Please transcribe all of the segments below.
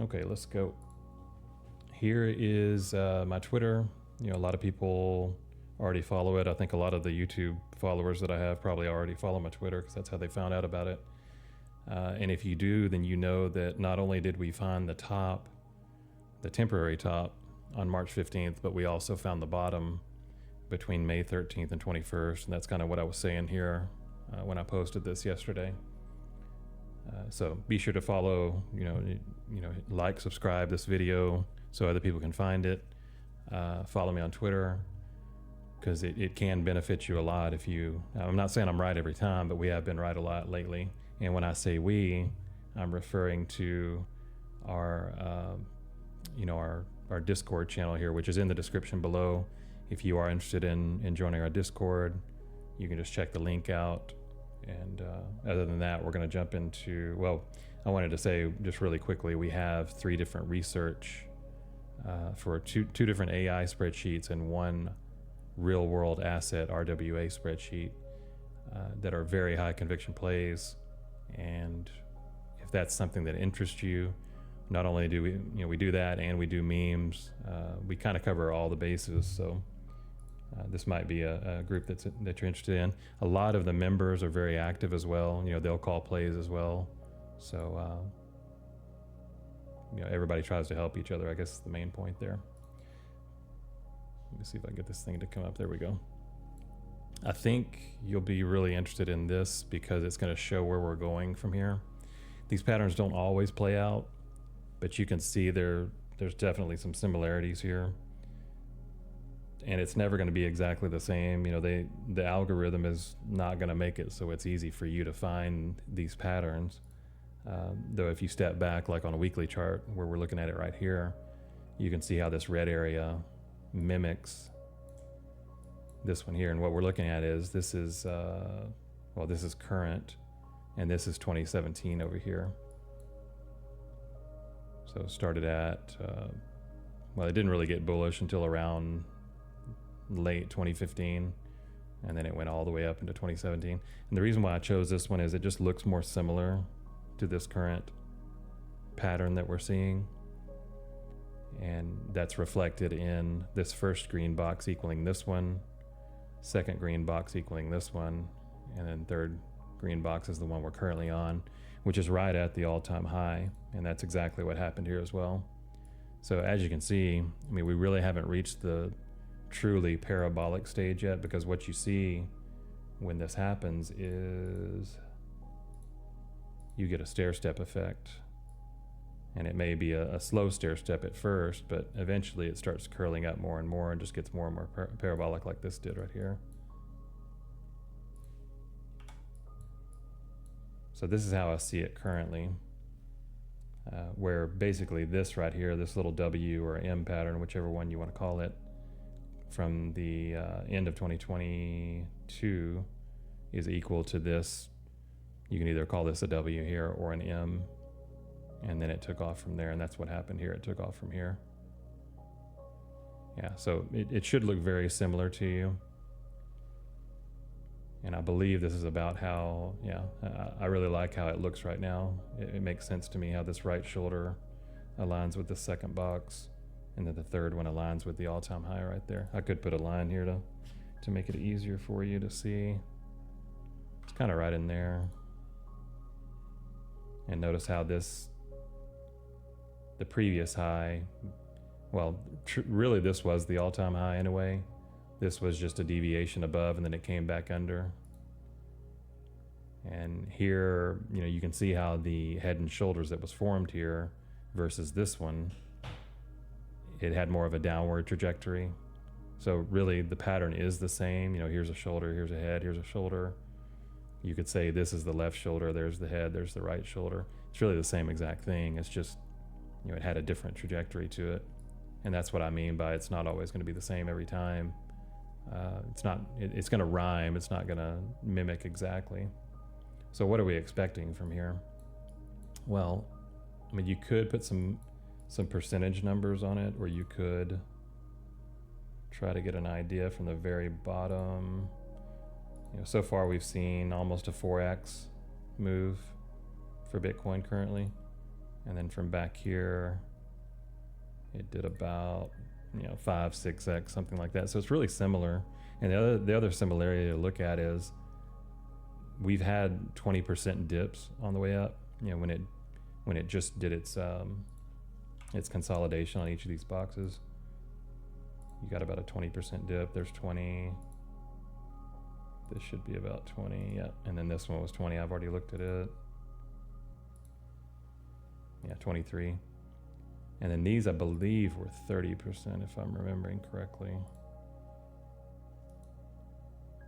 Okay, let's go. Here is my Twitter. You know, a lot of people already follow it. I think a lot of the YouTube followers that I have probably already follow my Twitter because that's how they found out about it. And if you do, then you know that not only did we find the top, the temporary top on March 15th, but we also found the bottom between May 13th and 21st. And that's kind of what I was saying here when I posted this yesterday. So be sure to follow, like, subscribe this video so other people can find it. Follow me on Twitter because it can benefit you a lot if you, I'm not saying I'm right every time, but we have been right a lot lately. And when I say we, I'm referring to our, our Discord channel here, which is in the description below. If you are interested in joining our Discord, you can just check the link out. And other than that, we're going to jump into, well, I wanted to say just really quickly, we have 3 different research for two different AI spreadsheets and 1 real world asset RWA spreadsheet that are very high conviction plays. And if that's something that interests you, not only do we do that, and we do memes, we kind of cover all the bases. So this might be a group that you're interested in. A lot of the members are very active as well. You know, they'll call plays as well. So, everybody tries to help each other, I guess is the main point there. Let me see if I can get this thing to come up. There we go. I think you'll be really interested in this because it's going to show where we're going from here. These patterns don't always play out, but you can see there's definitely some similarities here. And it's never going to be exactly the same. You know, the algorithm is not going to make it so it's easy for you to find these patterns. Though if you step back, like on a weekly chart where we're looking at it right here, you can see how this red area mimics this one here. And what we're looking at is this is current, and this is 2017 over here. So it started at, it didn't really get bullish until around late 2015, and then it went all the way up into 2017. And the reason why I chose this one is it just looks more similar to this current pattern that we're seeing, and that's reflected in this first green box equaling this one, second green box equaling this one, and then third green box is the one we're currently on, which is right at the all-time high. And that's exactly what happened here as well. So as you can see, I mean, we really haven't reached the truly parabolic stage yet, because what you see when this happens is you get a stair-step effect. And it may be a slow stair-step at first, but eventually it starts curling up more and more and just gets more and more parabolic, like this did right here. So this is how I see it currently, where basically this right here, this little W or M pattern, whichever one you want to call it, from the end of 2022 is equal to this. You can either call this a W here or an M, and then it took off from there, and that's what happened here. It took off from here. Yeah, so it should look very similar to you. And I believe this is about how, I really like how it looks right now. It makes sense to me how this right shoulder aligns with the second box, and then the third one aligns with the all-time high right there. I could put a line here to make it easier for you to see. It's kind of right in there. And notice how the previous high, really this was the all-time high in a way. This was just a deviation above, and then it came back under. And here, you can see how the head and shoulders that was formed here versus this one, it had more of a downward trajectory. So really the pattern is the same. Here's a shoulder, here's a head, here's a shoulder. You could say this is the left shoulder, there's the head, there's the right shoulder. It's really the same exact thing. It's just, it had a different trajectory to it. And that's what I mean by it's not always going to be the same every time. It's going to rhyme. It's not going to mimic exactly. So what are we expecting from here? Well, I mean, you could put some percentage numbers on it, or you could try to get an idea from the very bottom. So far we've seen almost a 4x move for Bitcoin currently. And then from back here, it did about, 5, 6x, something like that. So it's really similar. And the other similarity to look at is we've had 20% dips on the way up. When it just did its consolidation on each of these boxes, you got about a 20% dip. There's 20. This should be about 20, yeah. And then this one was 20. I've already looked at it. Yeah, 23. And then these, I believe, were 30%, if I'm remembering correctly.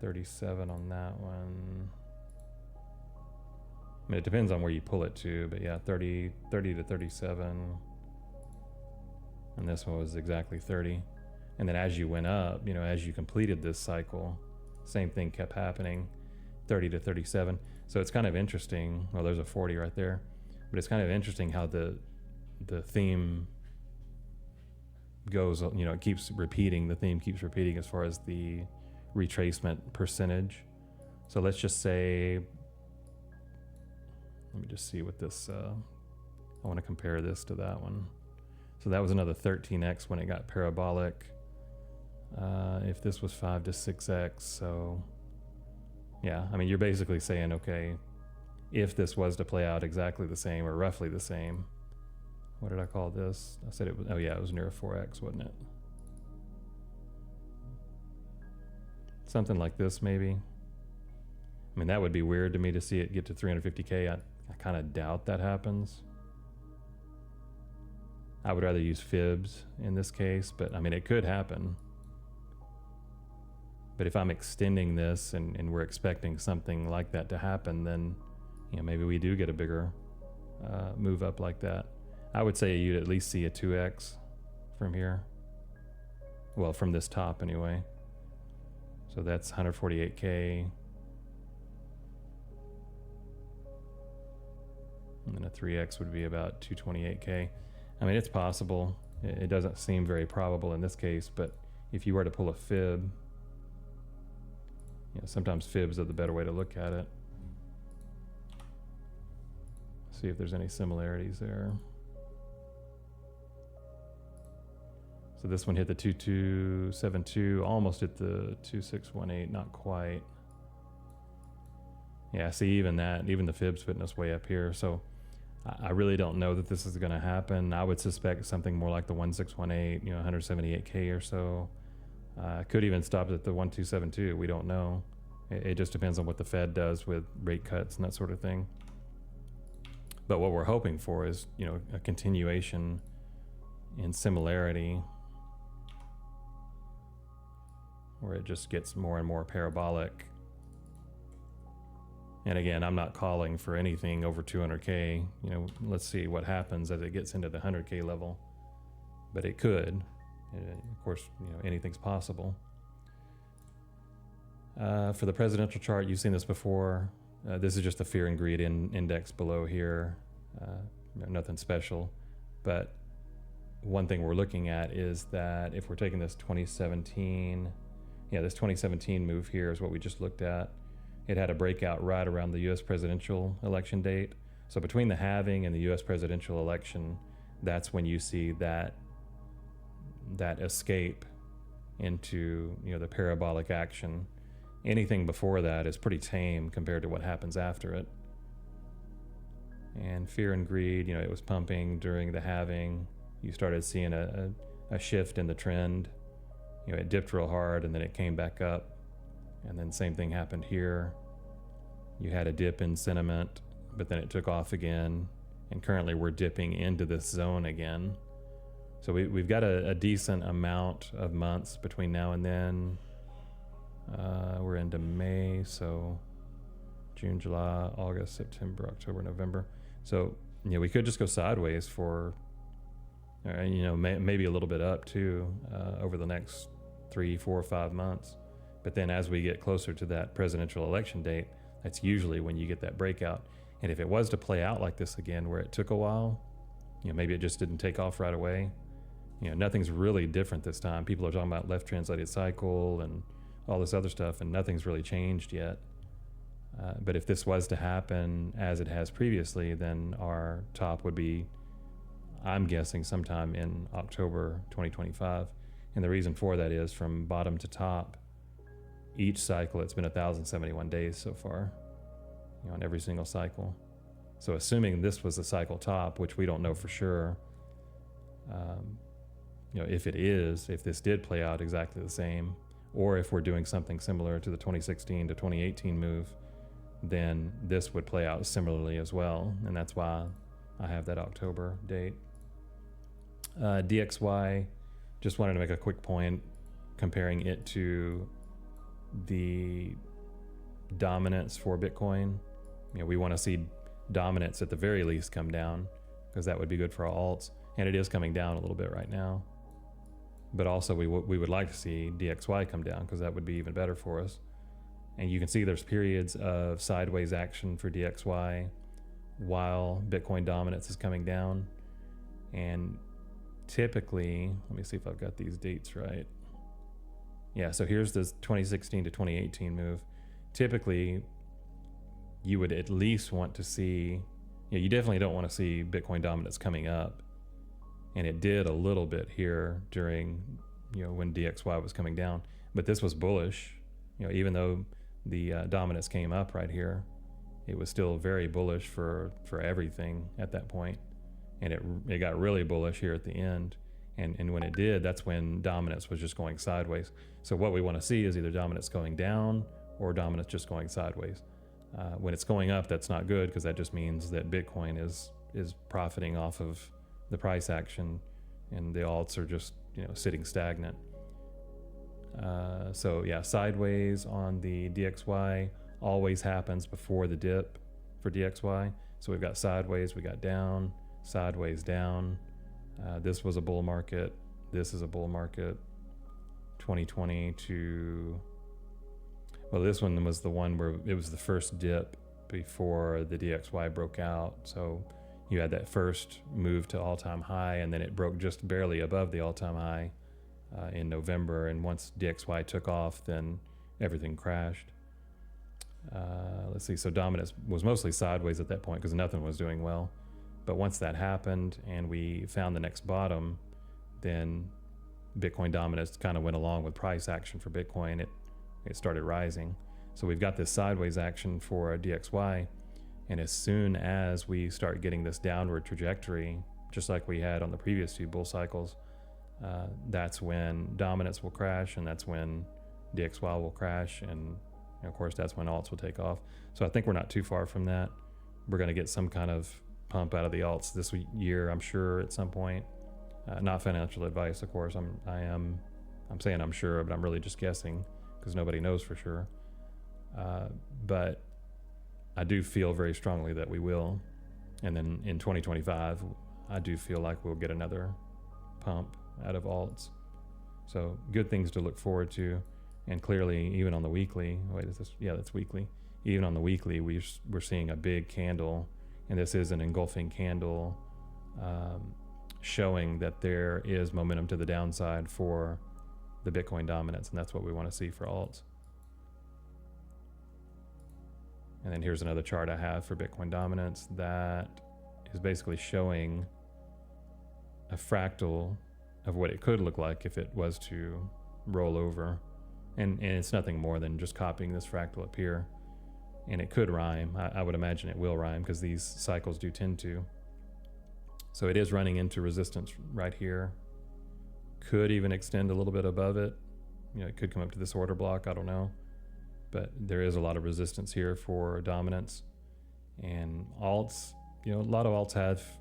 37 on that one. I mean, it depends on where you pull it to, but yeah, 30 to 37. And this one was exactly 30. And then as you went up, as you completed this cycle, same thing kept happening, 30 to 37. So it's kind of interesting. Well, there's a 40 right there, but it's kind of interesting how the theme goes, it keeps repeating. The theme keeps repeating as far as the retracement percentage. So let's just say, let me just see what this, I want to compare this to that one. So that was another 13x when it got parabolic. If this was 5 to 6x, so yeah, I mean, you're basically saying, okay, if this was to play out exactly the same or roughly the same, what did I call this? I said it was, oh yeah, it was near a 4x, wasn't it? Something like this, maybe. I mean, that would be weird to me to see it get to 350K. I kind of doubt that happens. I would rather use fibs in this case, but I mean, it could happen. But if I'm extending this and we're expecting something like that to happen, then maybe we do get a bigger move up like that. I would say you'd at least see a 2x from here. Well, from this top anyway. So that's 148K. And then a 3x would be about 228K. I mean, it's possible. It doesn't seem very probable in this case, but if you were to pull a fib, sometimes fibs are the better way to look at it. See if there's any similarities there. So this one hit the 2272, almost hit the 2618, not quite. Yeah, see, even the fibs putting us way up here. So I really don't know that this is going to happen. I would suspect something more like the 1618, 178K or so. Could even stop at the 1272. We don't know. It just depends on what the Fed does with rate cuts and that sort of thing. But what we're hoping for is, a continuation in similarity, where it just gets more and more parabolic. And again, I'm not calling for anything over 200K. Let's see what happens as it gets into the 100K level. But it could. Of course, anything's possible. For the presidential chart, you've seen this before. This is just the fear and greed index below here. Nothing special. But one thing we're looking at is that if we're taking this 2017, this 2017 move here is what we just looked at. It had a breakout right around the U.S. presidential election date. So between the halving and the U.S. presidential election, that's when you see that escape into the parabolic action. Anything before that is pretty tame compared to what happens after it. And fear and greed, it was pumping during the halving. You started seeing a shift in the trend. It dipped real hard and then it came back up. And then same thing happened here. You had a dip in sentiment, but then it took off again. And currently we're dipping into this zone again. So we've got a decent amount of months between now and then. We're into May, so June, July, August, September, October, November. So we could just go sideways for, maybe a little bit up too over the next 3, 4, 5 months. But then as we get closer to that presidential election date, that's usually when you get that breakout. And if it was to play out like this again, where it took a while, maybe it just didn't take off right away. Nothing's really different this time. People are talking about left translated cycle and all this other stuff, and nothing's really changed yet. But if this was to happen as it has previously, then our top would be I'm guessing sometime in October 2025. And the reason for that is from bottom to top, each cycle, it's been 1,071 days so far, on every single cycle. So assuming this was the cycle top, which we don't know for sure, if this did play out exactly the same, or if we're doing something similar to the 2016 to 2018 move, then this would play out similarly as well. And that's why I have that October date. DXY, just wanted to make a quick point comparing it to the dominance for Bitcoin. We want to see dominance at the very least come down, because that would be good for our alts. And it is coming down a little bit right now. But also we would like to see DXY come down, because that would be even better for us. And you can see there's periods of sideways action for DXY while Bitcoin dominance is coming down. And typically, let me see if I've got these dates right. Yeah, so here's this 2016 to 2018 move. Typically, you would at least want to see, you definitely don't want to see Bitcoin dominance coming up. And it did a little bit here during, when DXY was coming down. But this was bullish, even though the dominance came up right here, it was still very bullish for everything at that point. And it got really bullish here at the end. And when it did, that's when dominance was just going sideways. So what we want to see is either dominance going down or dominance just going sideways. When it's going up, that's not good, because that just means that Bitcoin is profiting off of the price action, and the alts are just sitting stagnant. So yeah, sideways on the DXY always happens before the dip for DXY. So we've got sideways, we got down, sideways, down. This was a bull market. This is a bull market. 2020 to, well, this one was the one where it was the first dip before the DXY broke out. So you had that first move to all-time high, and then it broke just barely above the all-time high in November. And once DXY took off, then everything crashed. Let's see, so dominance was mostly sideways at that point because nothing was doing well. But once that happened and we found the next bottom, then Bitcoin dominance kind of went along with price action for Bitcoin. It started rising. So we've got this sideways action for DXY. And as soon as we start getting this downward trajectory, just like we had on the previous two bull cycles, that's when dominance will crash, and that's when DXY will crash. And of course, that's when alts will take off. So I think we're not too far from that. We're going to get some kind of pump out of the alts this year, I'm sure, at some point. Not financial advice, of course. I'm saying I'm sure, but I'm really just guessing because nobody knows for sure. But I do feel very strongly that we will. And then in 2025, I do feel like we'll get another pump out of alts. So good things to look forward to. And clearly, even on the weekly, wait, is this? Yeah, that's weekly. Even on the weekly, we're seeing a big candle, and this is an engulfing candle, showing that there is momentum to the downside for the Bitcoin dominance, and that's what we want to see for alts. And then here's another chart I have for Bitcoin dominance that is basically showing a fractal of what it could look like if it was to roll over. And it's nothing more than just copying this fractal up here. And it could rhyme. I would imagine it will rhyme because these cycles do tend to. So it is running into resistance right here. Could even extend a little bit above it. It could come up to this order block, I don't know. But there is a lot of resistance here for dominance. And alts, a lot of alts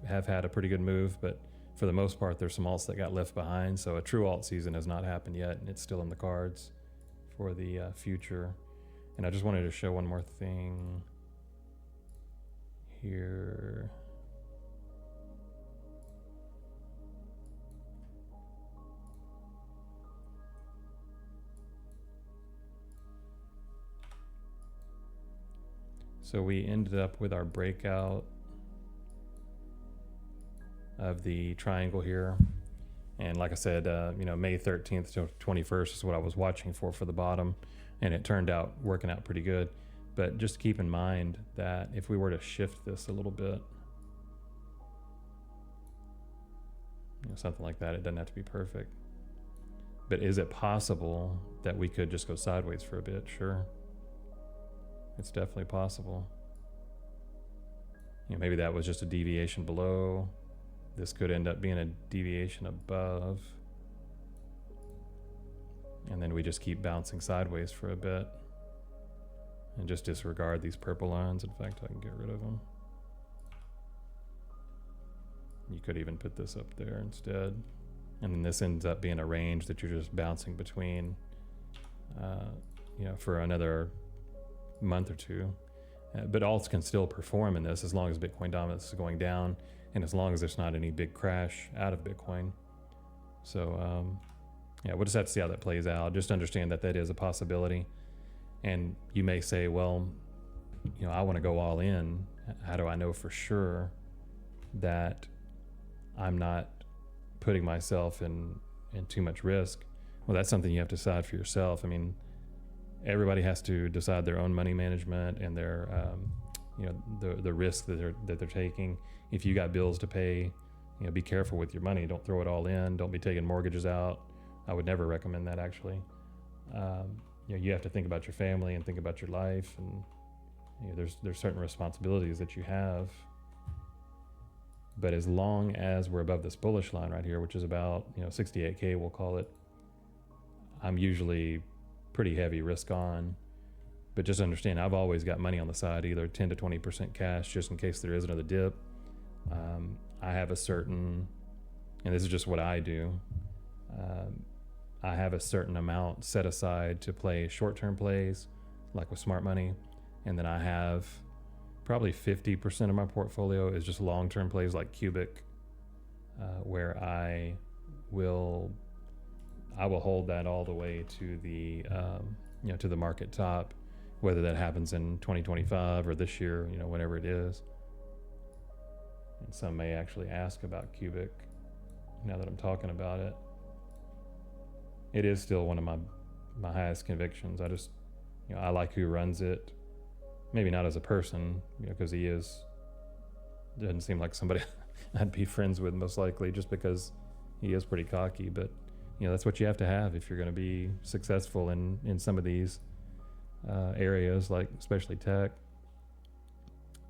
have had a pretty good move, but for the most part, there's some alts that got left behind. So a true alt season has not happened yet, and it's still in the cards for the future. And I just wanted to show one more thing here. So we ended up with our breakout of the triangle here. And like I said, May 13th to 21st is what I was watching for the bottom. And it turned out working out pretty good. But just keep in mind that if we were to shift this a little bit, something like that. It doesn't have to be perfect. But is it possible that we could just go sideways for a bit? Sure. It's definitely possible. Maybe that was just a deviation below. This could end up being a deviation above. And then we just keep bouncing sideways for a bit. And just disregard these purple lines. In fact, I can get rid of them. You could even put this up there instead. And then this ends up being a range that you're just bouncing between, for another month or two. But alts can still perform in this as long as Bitcoin dominance is going down and as long as there's not any big crash out of Bitcoin. So, we'll just have to see how that plays out. Just understand that that is a possibility. And you may say, well, I want to go all in. How do I know for sure that I'm not putting myself in too much risk? Well, that's something you have to decide for yourself. I mean, everybody has to decide their own money management and their, the risk that they're taking. If you got bills to pay, be careful with your money. Don't throw it all in. Don't be taking mortgages out. I would never recommend that, actually. You have to think about your family and think about your life, and there's certain responsibilities that you have. But as long as we're above this bullish line right here, which is about 68K, we'll call it, I'm usually pretty heavy risk on. But just understand, I've always got money on the side, either 10 to 20% cash, just in case there is another dip. I have a certain, and this is just what I do, I have a certain amount set aside to play short-term plays, like with smart money, and then I have probably 50% of my portfolio is just long-term plays like QUBIC, where I will hold that all the way to the to the market top, whether that happens in 2025 or this year, whenever it is. And some may actually ask about QUBIC now that I'm talking about it. It is still one of my highest convictions. I just, I like who runs it. Maybe not as a person, because he doesn't seem like somebody I'd be friends with most likely, just because he is pretty cocky. But that's what you have to have if you're going to be successful in some of these areas, like especially tech.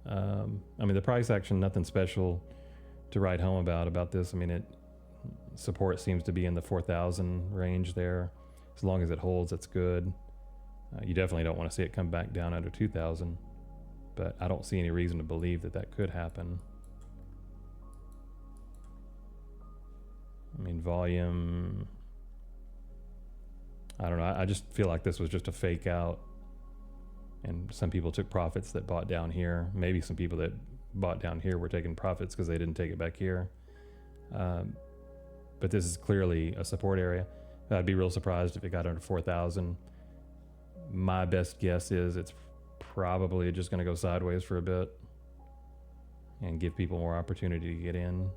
The price action, nothing special to write home about this. Support seems to be in the 4,000 range there. As long as it holds, that's good. You definitely don't want to see it come back down under 2,000, but I don't see any reason to believe that could happen. Volume, I don't know. I just feel like this was just a fake out, and some people took profits that bought down here. Maybe some people that bought down here were taking profits because they didn't take it back here. But this is clearly a support area. I'd be real surprised if it got under 4,000. My best guess is it's probably just going to go sideways for a bit and give people more opportunity to get in.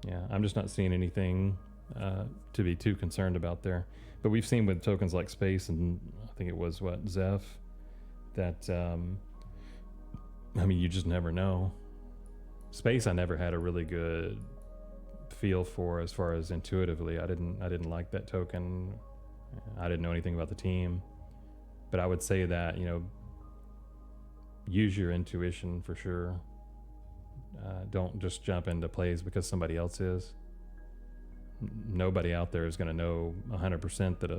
Yeah, I'm just not seeing anything to be too concerned about there. But we've seen with tokens like Space, and I think it was ZEPH, that you just never know. Space I never had a really good feel for as far as intuitively. I didn't like that token. I didn't know anything about the team. But I would say that, use your intuition for sure. Don't just jump into plays because somebody else is. Nobody out there is going to know 100% that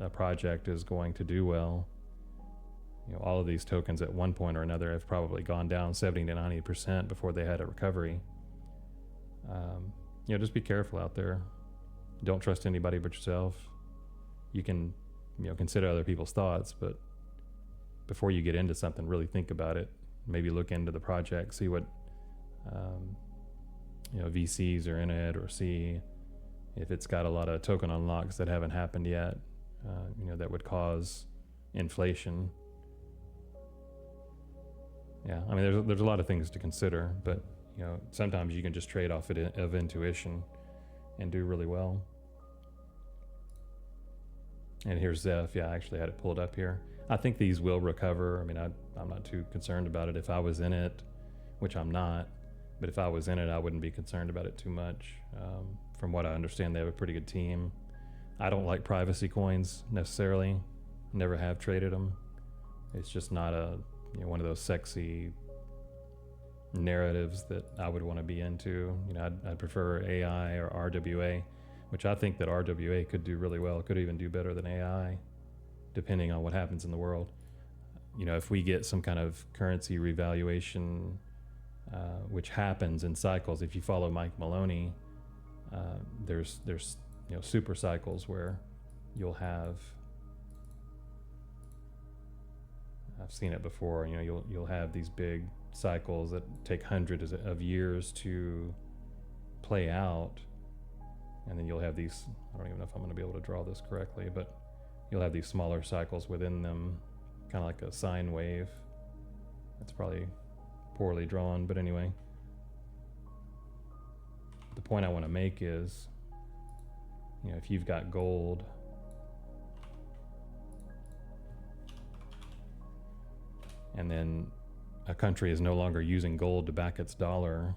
a project is going to do well. All of these tokens at one point or another have probably gone down 70 to 90% before they had a recovery. Just be careful out there. Don't trust anybody but yourself. You can, consider other people's thoughts, but before you get into something, really think about it. Maybe look into the project, see what VCs are in it, or see if it's got a lot of token unlocks that haven't happened yet, that would cause inflation. Yeah, there's a lot of things to consider, but sometimes you can just trade off of intuition and do really well. And here's ZEPH. Yeah, I actually had it pulled up here. I think these will recover. I mean, I'm not too concerned about it. If I was in it, which I'm not, but if I was in it, I wouldn't be concerned about it too much. From what I understand, they have a pretty good team. I don't like privacy coins necessarily. Never have traded them. It's just not one of those sexy narratives that I would want to be into. I'd prefer AI or RWA, which I think that RWA could do really well. It could even do better than AI, depending on what happens in the world. If we get some kind of currency revaluation, which happens in cycles. If you follow Mike Maloney, there's super cycles where you'll have, I've seen it before, you'll have these big cycles that take hundreds of years to play out, and then you'll have these, I don't even know if I'm going to be able to draw this correctly, but you'll have these smaller cycles within them, kind of like a sine wave. That's probably poorly drawn, but anyway, the point I want to make is, if you've got gold, and then a country is no longer using gold to back its dollar.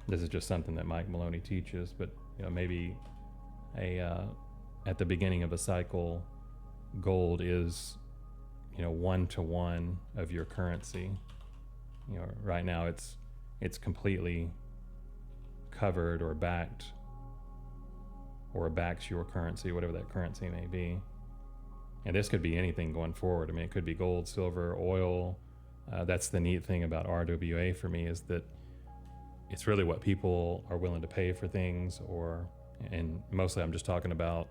This is just something that Mike Maloney teaches, but maybe at the beginning of a cycle, gold is 1-to-1 of your currency. Right now it's completely covered or backed, or backs your currency, whatever that currency may be. And this could be anything going forward. I mean, it could be gold, silver, oil. That's the neat thing about RWA for me, is that it's really what people are willing to pay for things, and mostly I'm just talking about,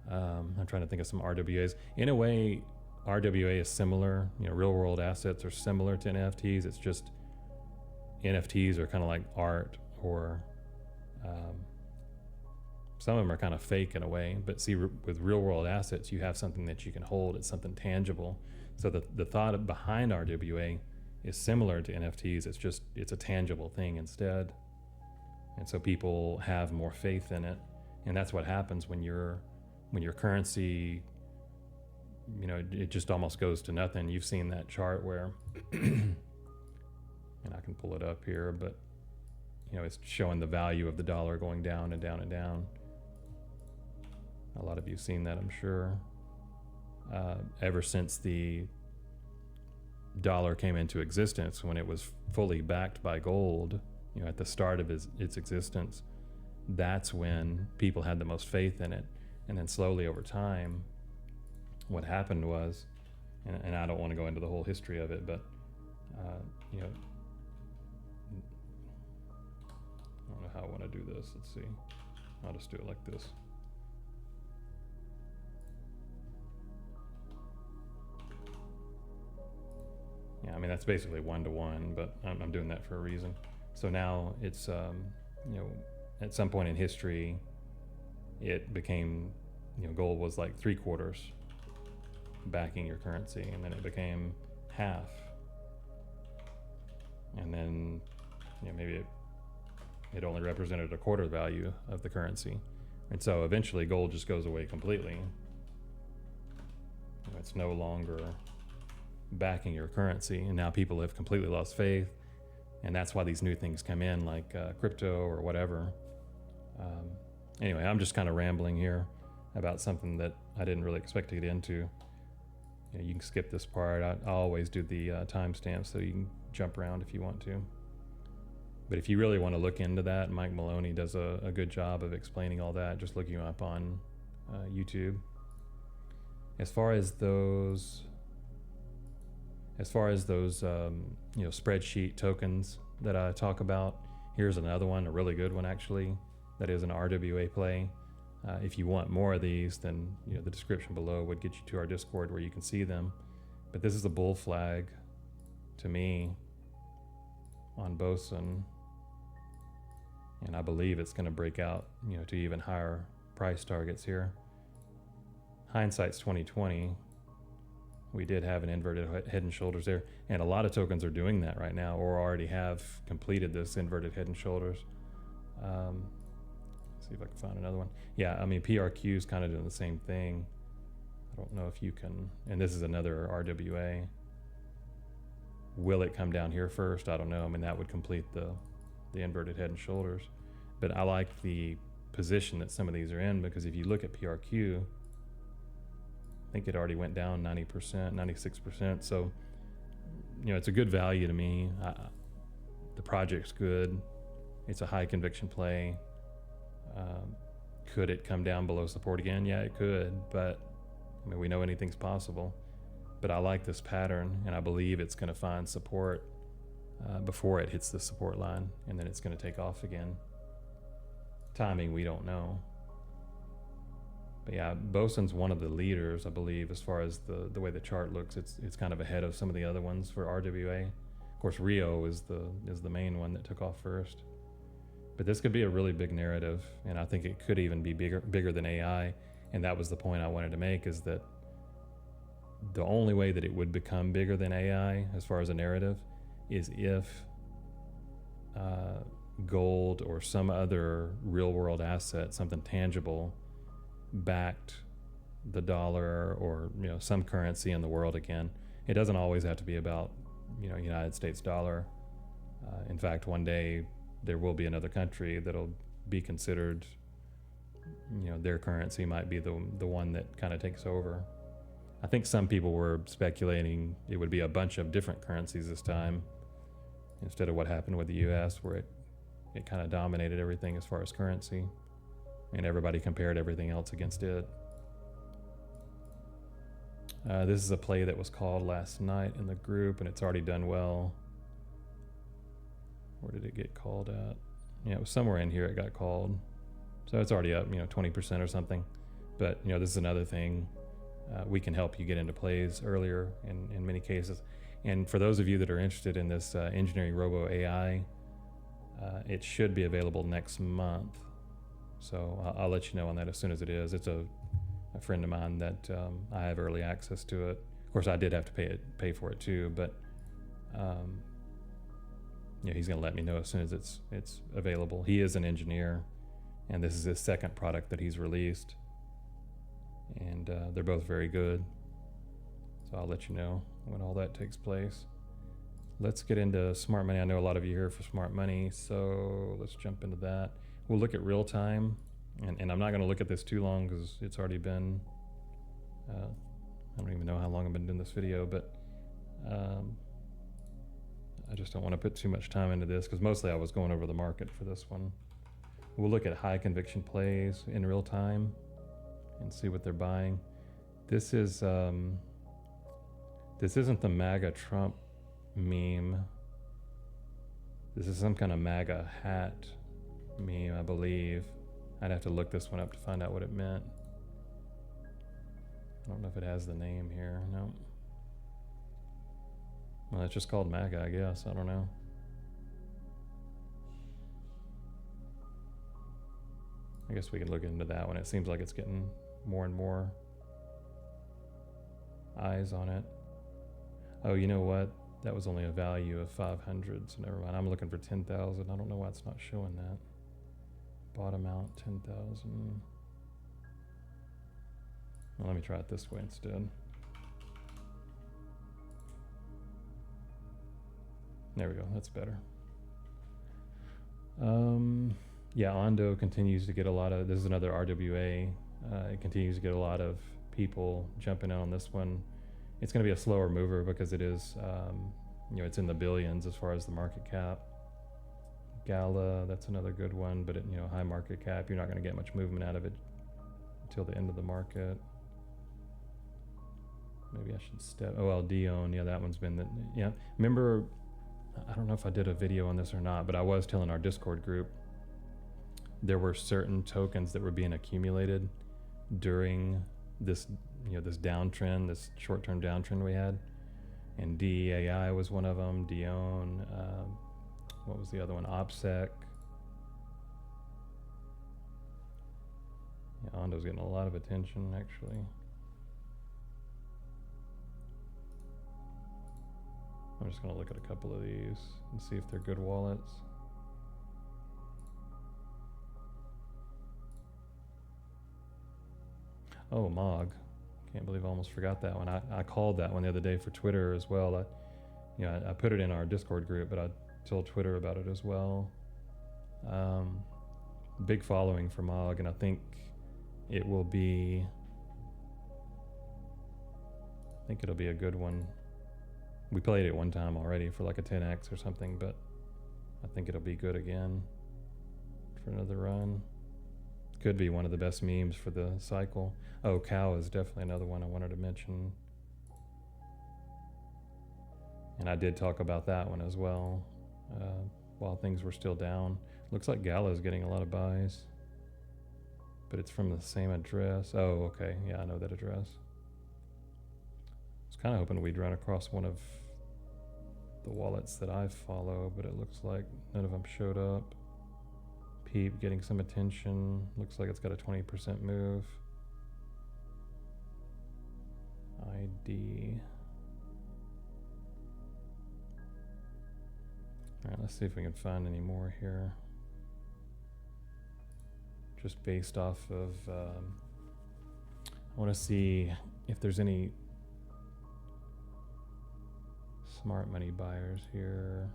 I'm trying to think of some RWAs. In a way, RWA is similar, real world assets are similar to NFTs. It's just NFTs are kind of like art, or some of them are kind of fake in a way, but see, with real world assets, you have something that you can hold. It's something tangible. So the thought behind RWA is similar to NFTs. It's a tangible thing instead. And so people have more faith in it. And that's what happens when your currency, it just almost goes to nothing. You've seen that chart where, and I can pull it up here, but it's showing the value of the dollar going down and down and down. A lot of you have seen that, I'm sure. Ever since the dollar came into existence, when it was fully backed by gold, at the start of its existence, that's when people had the most faith in it. And then slowly over time, what happened was, and I don't want to go into the whole history of it, but I don't know how I want to do this. Let's see. I'll just do it like this. Yeah, I mean, that's basically 1-to-1, but I'm doing that for a reason. So now it's, at some point in history, it became, gold was like 3/4 backing your currency, and then it became half. And then, maybe it only represented 1/4 value of the currency. And so eventually gold just goes away completely. It's no longer backing your currency, and now people have completely lost faith, and that's why these new things come in, like crypto or whatever. Anyway, I'm just kind of rambling here about something that I didn't really expect to get into. You can skip this part. I always do the timestamp, so you can jump around if you want to. But if you really want to look into that, Mike Maloney does a good job of explaining all that. Just look him up on YouTube. As far as those spreadsheet tokens that I talk about, here's another one, a really good one actually, that is an RWA play. If you want more of these, then the description below would get you to our Discord where you can see them. But this is a bull flag to me on Boson, and I believe it's going to break out to even higher price targets here. Hindsight's 2020. We did have an inverted head and shoulders there, and a lot of tokens are doing that right now, or already have completed this inverted head and shoulders. Let's see if I can find another one. Yeah, I mean, PRQ is kind of doing the same thing. I don't know if you can, and this is another RWA. Will it come down here first? I don't know. I mean, that would complete the inverted head and shoulders. But I like the position that some of these are in, because if you look at PRQ, I think it already went down 90%, 96%. So, you know, it's a good value to me. The project's good. It's a high conviction play. Could it come down below support again? Yeah, it could, but I mean, we know anything's possible. But I like this pattern, and I believe it's going to find support before it hits the support line, and then it's going to take off again. Timing, we don't know. But yeah, Boson's one of the leaders, I believe, as far as the way the chart looks. It's kind of ahead of some of the other ones for RWA. Of course, Rio is the main one that took off first. But this could be a really big narrative, and I think it could even be bigger than AI. And that was the point I wanted to make, is that the only way that it would become bigger than AI as far as a narrative is if gold or some other real world asset, something tangible, backed the dollar or, you know, some currency in the world again. It doesn't always have to be about, you know, United States dollar. In fact, one day there will be another country that'll be considered, you know, their currency might be the one that kind of takes over. I think some people were speculating it would be a bunch of different currencies this time, instead of what happened with the US, where it kind of dominated everything as far as currency, and everybody compared everything else against it. This is a play that was called last night in the group, and it's already done well. Where did it get called at? Yeah, it was somewhere in here it got called. So it's already up, you know, 20% or something. But, you know, this is another thing. We can help you get into plays earlier in many cases. And for those of you that are interested in this engineering robo AI, it should be available next month. So I'll let you know on that as soon as it is. It's a friend of mine that I have early access to it. Of course, I did have to pay for it too, but yeah, he's going to let me know as soon as it's available. He is an engineer, and this is his second product that he's released, and they're both very good. So I'll let you know when all that takes place. Let's get into smart money. I know a lot of you are here for smart money, so let's jump into that. We'll look at real time, and I'm not going to look at this too long because it's already been, I don't even know how long I've been doing this video, but I just don't want to put too much time into this because mostly I was going over the market for this one. We'll look at high conviction plays in real time and see what they're buying. This is this isn't the MAGA Trump meme. This is some kind of MAGA hat meme, I believe. I'd have to look this one up to find out what it meant. I don't know if it has the name here. No. Well, it's just called MAGA, I guess. I don't know. I guess we can look into that one. It seems like it's getting more and more eyes on it. Oh, you know what? That was only a value of 500, so never mind. I'm looking for 10,000. I don't know why it's not showing that. Bottom out 10,000. Well, let me try it this way instead. There we go, that's better. Yeah, Ondo continues to get a lot of, this is another RWA. It continues to get a lot of people jumping in on this one. It's gonna be a slower mover because it is, you know, it's in the billions as far as the market cap. Gala, that's another good one, but you know, high market cap, you're not gonna get much movement out of it until the end of the market. Maybe I should step, oh well, DIONE, yeah, that one's been, yeah. Remember, I don't know if I did a video on this or not, but I was telling our Discord group there were certain tokens that were being accumulated during this, you know, this downtrend, this short-term downtrend we had, and DEAI was one of them. DIONE, what was the other one? OPSEC. Yeah, Ondo's getting a lot of attention actually. I'm just going to look at a couple of these and see if they're good wallets. Oh, MOG. Can't believe I almost forgot that one. I called that one the other day for Twitter as well. I put it in our Discord group, but I told Twitter about it as well. Big following for MOG, and I think it will be. I think it'll be a good one. We played it one time already for like a 10x or something, but I think it'll be good again for another run. Could be one of the best memes for the cycle. Oh, cow is definitely another one I wanted to mention. And I did talk about that one as well while things were still down. Looks like Gala's getting a lot of buys, but it's from the same address. Oh, okay. Yeah, I know that address. I was kind of hoping we'd run across one of the wallets that I follow, but it looks like none of them showed up. Peep getting some attention. Looks like it's got a 20% move. ID. All right, let's see if we can find any more here. Just based off of, I want to see if there's any smart money buyers here.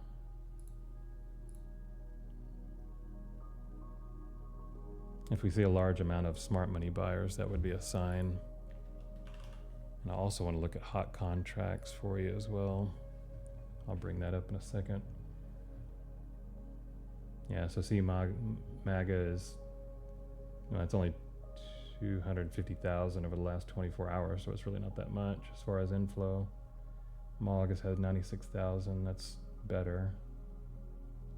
If we see a large amount of smart money buyers, that would be a sign. And I also want to look at hot contracts for you as well. I'll bring that up in a second. Yeah, so see MAGA is, well, it's only 250,000 over the last 24 hours, so it's really not that much as far as inflow. MOG has had 96,000, that's better.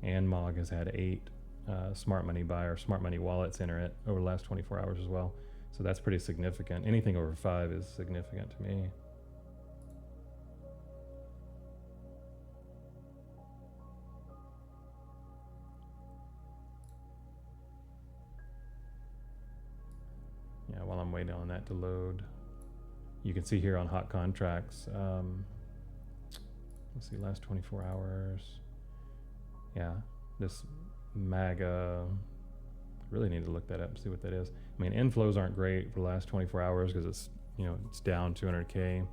And MOG has had 8 smart money wallets enter it over the last 24 hours as well. So that's pretty significant. Anything over 5 is significant to me. Yeah, while I'm waiting on that to load, you can see here on hot contracts, let's see, last 24 hours. Yeah, this MAGA, really need to look that up and see what that is. I mean, inflows aren't great for the last 24 hours because it's, you know, it's down 200K,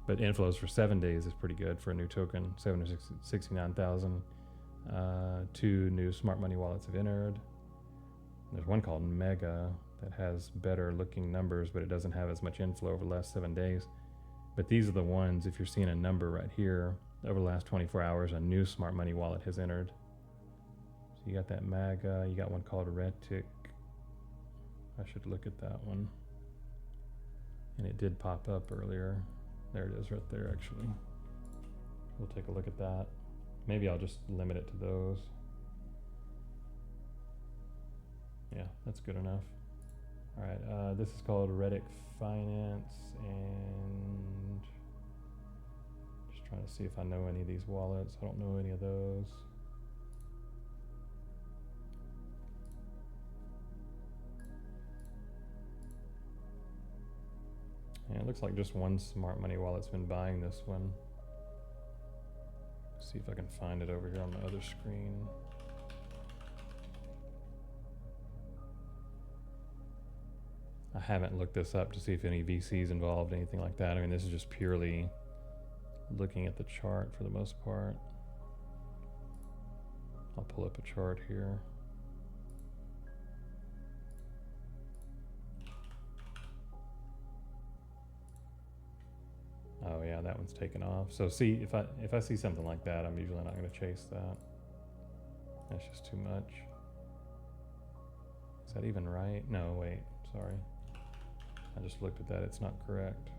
but inflows for 7 days is pretty good for a new token. 769,000. 2 new smart money wallets have entered. There's one called Mega that has better looking numbers, but it doesn't have as much inflow over the last 7 days. But these are the ones, if you're seeing a number right here, over the last 24 hours, a new smart money wallet has entered. So you got that MAGA, you got one called RETIK. I should look at that one. And it did pop up earlier. There it is right there, actually. We'll take a look at that. Maybe I'll just limit it to those. Yeah, that's good enough. All right, this is called RETIK Finance, and just trying to see if I know any of these wallets. I don't know any of those. Yeah, it looks like just one smart money wallet's been buying this one. See if I can find it over here on the other screen. I haven't looked this up to see if any VC's involved, anything like that. I mean, this is just purely looking at the chart for the most part. I'll pull up a chart here. Oh yeah, that one's taken off. So see, if I see something like that, I'm usually not going to chase that. That's just too much. Is that even right? No, wait, sorry. I just looked at that, it's not correct.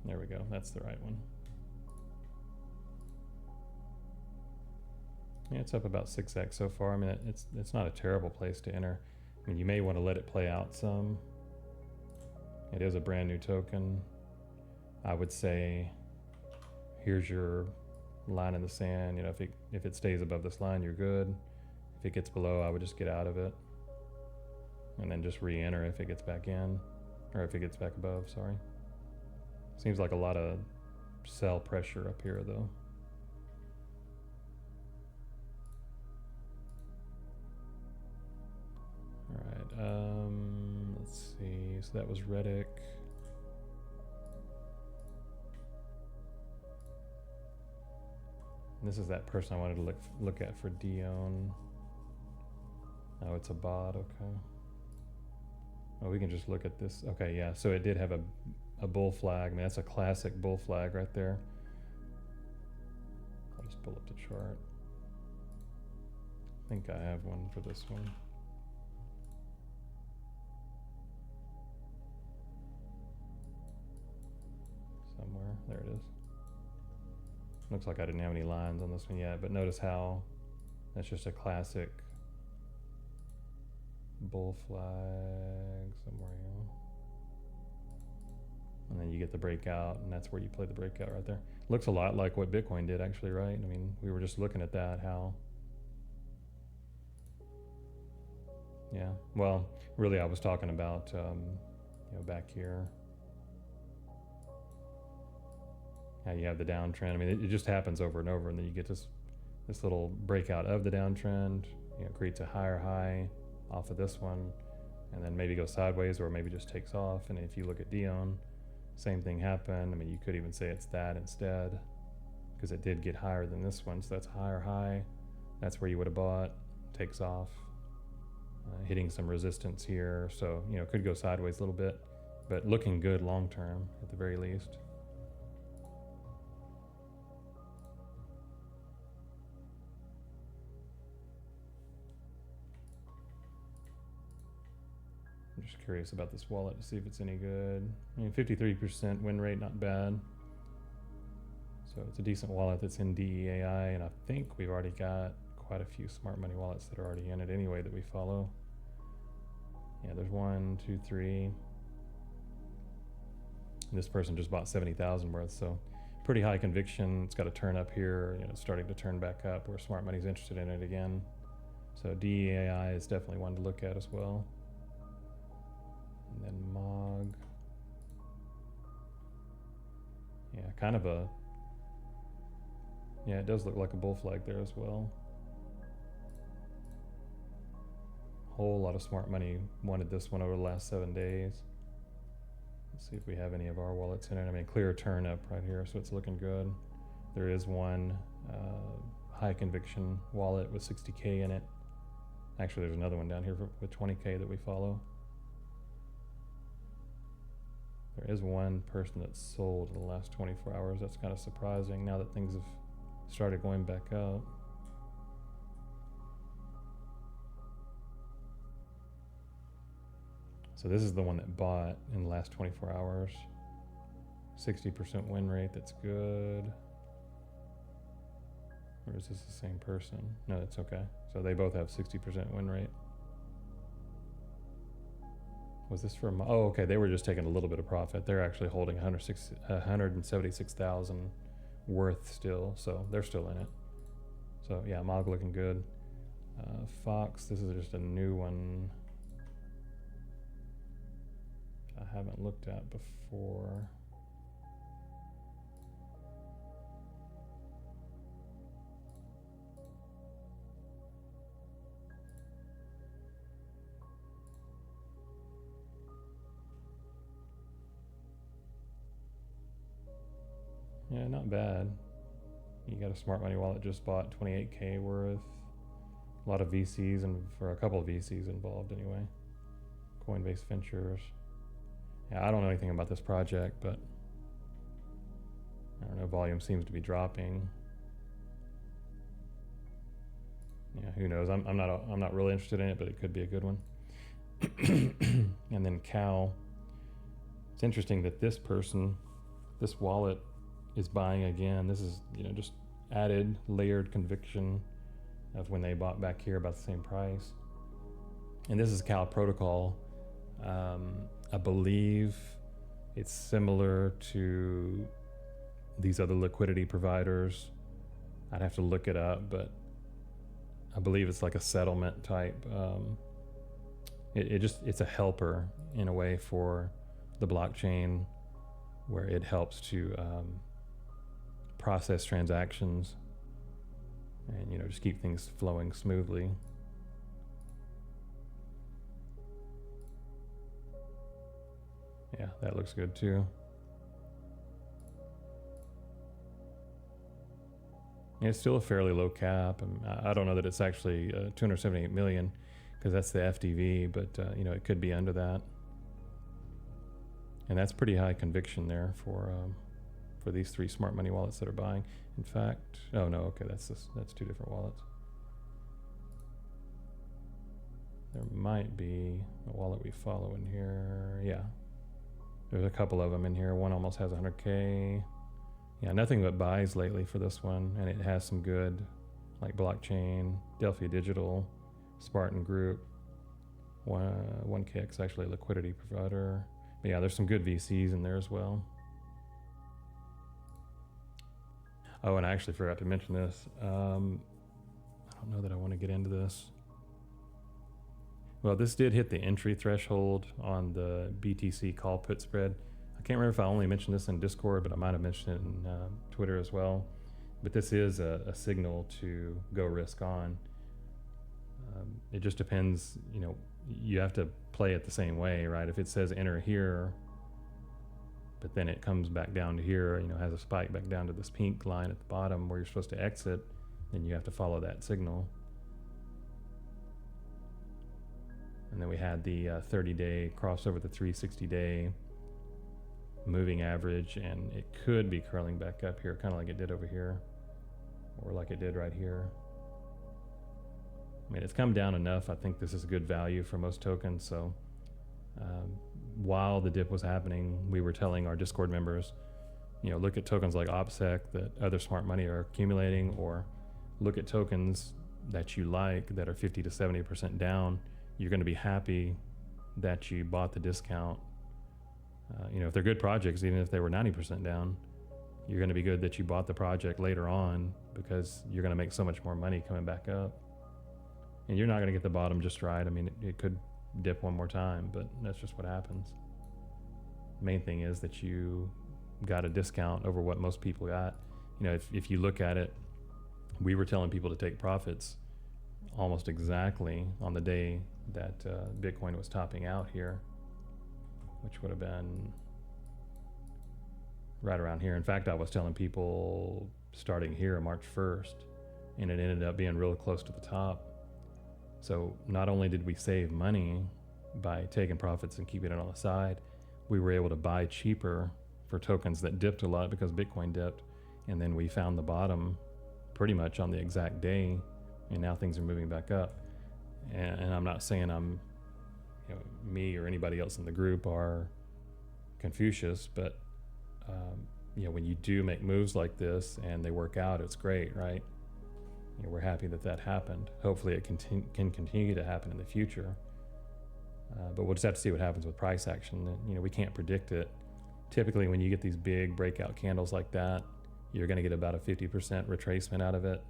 There we go, that's the right one. Yeah, it's up about 6x so far. I mean, it's not a terrible place to enter. I mean, you may want to let it play out some. It is a brand new token. I would say, here's your line in the sand. You know, if it stays above this line, you're good. If it gets below, I would just get out of it. And then just re-enter if it gets back in, or if it gets back above, sorry. Seems like a lot of sell pressure up here though. So that was RETIK. This is that person I wanted to look at for DIONE. Oh, it's a bot, okay. Oh, we can just look at this. Okay, yeah, so it did have a bull flag. I mean, that's a classic bull flag right there. I'll just pull up the chart. I think I have one for this one. Somewhere, there it is. Looks like I didn't have any lines on this one yet, but notice how that's just a classic bull flag somewhere here. And then you get the breakout, and that's where you play the breakout right there. Looks a lot like what Bitcoin did actually, right? I mean, we were just looking at that, how, yeah, well, really I was talking about, you know, back here, how you have the downtrend. I mean, it just happens over and over, and then you get this little breakout of the downtrend, you know, creates a higher high off of this one, and then maybe goes sideways or maybe just takes off. And if you look at DIONE, same thing happened. I mean, you could even say it's that instead, because it did get higher than this one, so that's a higher high. That's where you would have bought, takes off, hitting some resistance here. So, you know, could go sideways a little bit, but looking good long term at the very least. I'm just curious about this wallet to see if it's any good. I mean, 53% win rate, not bad. So it's a decent wallet that's in DEAI, and I think we've already got quite a few smart money wallets that are already in it anyway that we follow. Yeah, there's 1, 2, 3. This person just bought 70,000 worth, so pretty high conviction. It's got a turn up here, you know, it's starting to turn back up where smart money's interested in it again. So DEAI is definitely one to look at as well. And then MOG. Yeah, kind of a, yeah, it does look like a bull flag there as well. Whole lot of smart money wanted this one over the last 7 days. Let's see if we have any of our wallets in it. I mean, clear turn up right here, so it's looking good. There is one high conviction wallet with 60K in it. Actually, there's another one down here with 20K that we follow. There is one person that's sold in the last 24 hours. That's kind of surprising now that things have started going back up. So this is the one that bought in the last 24 hours. 60% win rate, that's good. Or is this the same person? No, that's okay. So they both have 60% win rate. Was this for, oh, okay, they were just taking a little bit of profit. They're actually holding 176,000 worth still, so they're still in it. So yeah, MOG looking good. Fox, this is just a new one I haven't looked at before. Yeah, not bad. You got a smart money wallet just bought 28K worth. A lot of VCs, and for a couple of VCs involved anyway. Coinbase Ventures. Yeah, I don't know anything about this project, but I don't know, volume seems to be dropping. Yeah, who knows? I'm not really interested in it, but it could be a good one. And then Cow. It's interesting that this person, this wallet, is buying again. This is, you know, just added layered conviction of when they bought back here about the same price. And this is Cow Protocol. I believe it's similar to these other liquidity providers. I'd have to look it up, but I believe it's like a settlement type. It's a helper in a way for the blockchain, where it helps to process transactions and, you know, just keep things flowing smoothly. that looks good too. And it's still a fairly low cap. I don't know that it's actually 278 million because that's the FDV, but you know, it could be under that. And that's pretty high conviction there for these 3 smart money wallets that are buying. In fact, oh no, okay, that's 2 different wallets. There might be a wallet we follow in here. Yeah, there's a couple of them in here. One almost has 100K. Yeah, nothing but buys lately for this one, and it has some good, like Blockchain, Delphi Digital, Spartan Group, 1KX actually a liquidity provider. But yeah, there's some good VCs in there as well. Oh, and I actually forgot to mention this. I don't know that I want to get into this. Well, this did hit the entry threshold on the BTC call put spread. I can't remember if I only mentioned this in Discord, but I might have mentioned it in Twitter as well. But this is a signal to go risk on. It just depends, you know, you have to play it the same way, right? If it says enter here, but then it comes back down to here, you know, has a spike back down to this pink line at the bottom where you're supposed to exit, then you have to follow that signal. And then we had the 30-day crossover, the 360-day moving average, and it could be curling back up here, kind of like it did over here, or like it did right here. I mean, it's come down enough. I think this is a good value for most tokens. So while the dip was happening, we were telling our Discord members, you know, look at tokens like OPSEC that other smart money are accumulating, or look at tokens that you like that are 50 to 70% down. You're going to be happy that you bought the discount. You know, if they're good projects, even if they were 90% down, you're going to be good that you bought the project later on because you're going to make so much more money coming back up. And you're not going to get the bottom just right. I mean, it could dip one more time, but that's just what happens. Main thing is that you got a discount over what most people got. You know, if you look at it, we were telling people to take profits almost exactly on the day that Bitcoin was topping out here, which would have been right around here. In fact, I was telling people starting here March 1st, and it ended up being real close to the top. So not only did we save money by taking profits and keeping it on the side, we were able to buy cheaper for tokens that dipped a lot because Bitcoin dipped, and then we found the bottom pretty much on the exact day, and now things are moving back up. And I'm not saying I'm, you know, me or anybody else in the group are Confucius, but you know, when you do make moves like this and they work out, it's great, right? You know, we're happy that that happened. Hopefully it can continue to happen in the future. But we'll just have to see what happens with price action. You know, we can't predict it. Typically, when you get these big breakout candles like that, you're going to get about a 50% retracement out of it,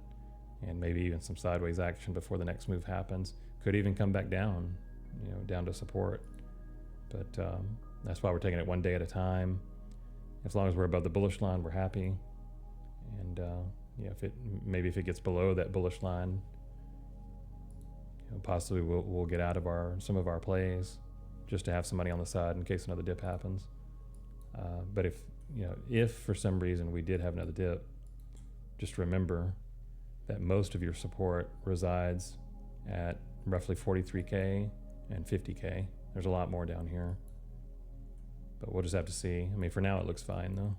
and maybe even some sideways action before the next move happens. Could even come back down, you know, down to support. But that's why we're taking it one day at a time. As long as we're above the bullish line, we're happy. And you know, if it gets below that bullish line, you know, possibly we'll get out of some of our plays just to have some money on the side in case another dip happens. But if for some reason we did have another dip, just remember that most of your support resides at roughly 43K and 50K. There's a lot more down here, but we'll just have to see. I mean, for now it looks fine though.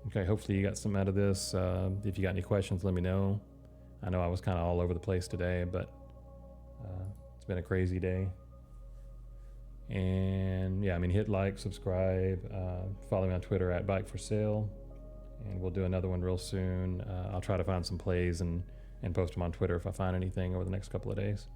Okay, hopefully you got some out of this. If you got any questions, let me know. I know I was kind of all over the place today, but it's been a crazy day. And yeah, I mean, hit like, subscribe, follow me on Twitter at Bike for Sale, and we'll do another one real soon. I'll try to find some plays and post them on Twitter if I find anything over the next couple of days.